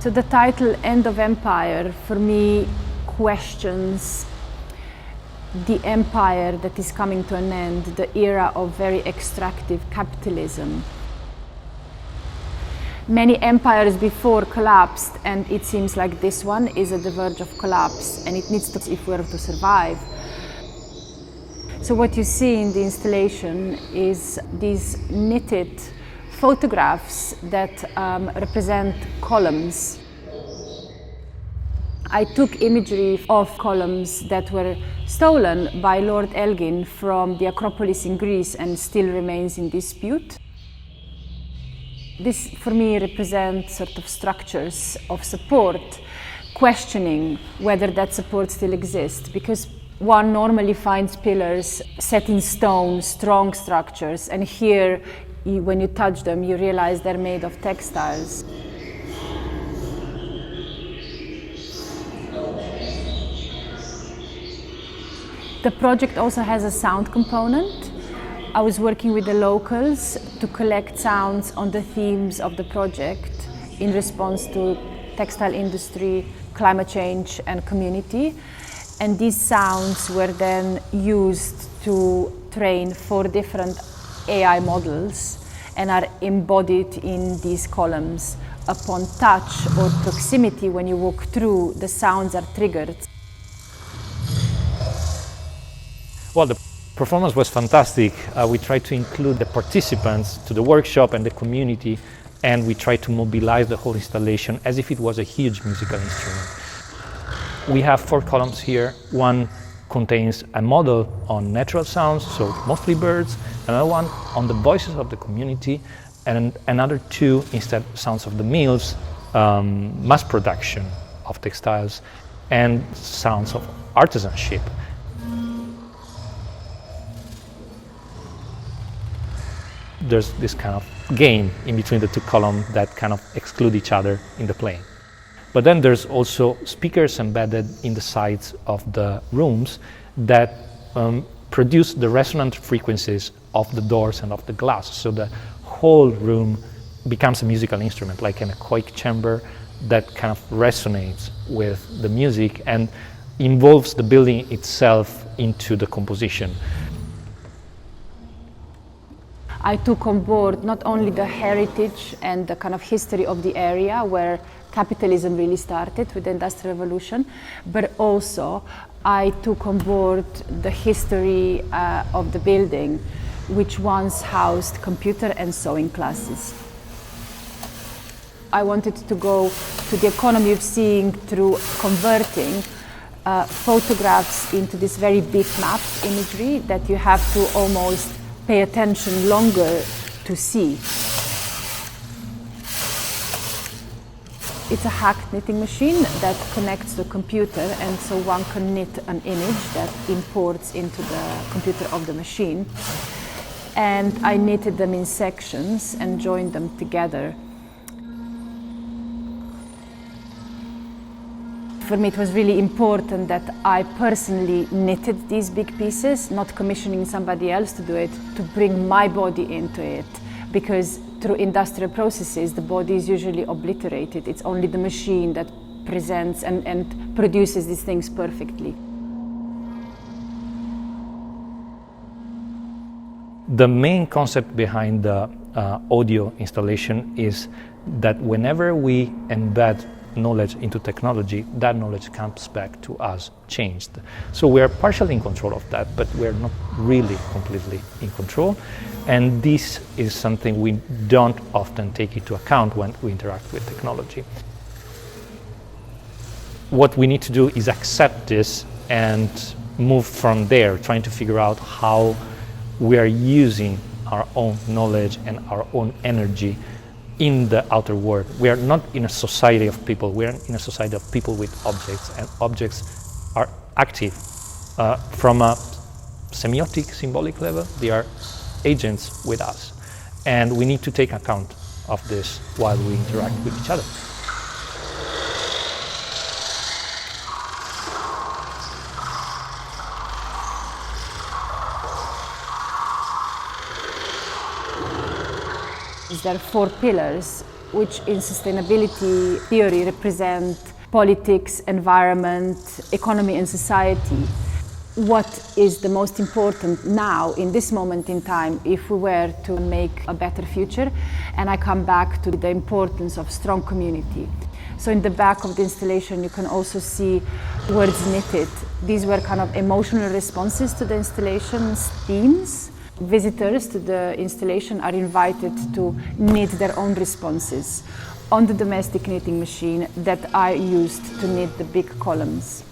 So the title End of Empire for me questions the empire that is coming to an end, the era of very extractive capitalism. Many empires before collapsed, and it seems like this one is at the verge of collapse, and it needs to, if we're to survive. So what you see in the installation is these knitted photographs that represent columns. I took imagery of columns that were stolen by Lord Elgin from the Acropolis in Greece and still remains in dispute. This, for me, represents sort of structures of support, questioning whether that support still exists, because one normally finds pillars set in stone, strong structures, and here, when you touch them, you realize they're made of textiles. The project also has a sound component. I was working with the locals to collect sounds on the themes of the project in response to textile industry, climate change, and community. And these sounds were then used to train 4 different AI models and are embodied in these columns. Upon touch or proximity, when you walk through, the sounds are triggered. Well, the performance was fantastic. We tried to include the participants to the workshop and the community, and we tried to mobilize the whole installation as if it was a huge musical instrument. We have 4 columns here. One contains a model on natural sounds, so mostly birds, another one on the voices of the community, and another 2 instead sounds of the mills, mass production of textiles, and sounds of artisanship. There's this kind of game in between the 2 columns that kind of exclude each other in the playing. But then there's also speakers embedded in the sides of the rooms that produce the resonant frequencies of the doors and of the glass. So the whole room becomes a musical instrument, like in a quake chamber that kind of resonates with the music and involves the building itself into the composition. I took on board not only the heritage and the kind of history of the area where capitalism really started with the Industrial Revolution, but also I took on board the history of the building, which once housed computer and sewing classes. I wanted to go to the economy of seeing through converting photographs into this very bitmapped imagery that you have to almost pay attention longer to see. It's a hacked knitting machine that connects to a computer, and so one can knit an image that imports into the computer of the machine. And I knitted them in sections and joined them together. For me, it was really important that I personally knitted these big pieces, not commissioning somebody else to do it, to bring my body into it. Because through industrial processes, the body is usually obliterated. It's only the machine that presents and produces these things perfectly. The main concept behind the audio installation is that whenever we embed knowledge into technology, that knowledge comes back to us changed. So we are partially in control of that, but we're not really completely in control. And this is something we don't often take into account when we interact with technology. What we need to do is accept this and move from there, trying to figure out how we are using our own knowledge and our own energy in the outer world. We are not in a society of people, we are in a society of people with objects, and objects are active. From a semiotic, symbolic level, they are agents with us. And we need to take account of this while we interact with each other. There are 4 pillars which in sustainability theory represent politics, environment, economy and society. What is the most important now in this moment in time if we were to make a better future? And I come back to the importance of strong community. So in the back of the installation you can also see words knitted. These were kind of emotional responses to the installation's themes. Visitors to the installation are invited to knit their own responses on the domestic knitting machine that I used to knit the big columns.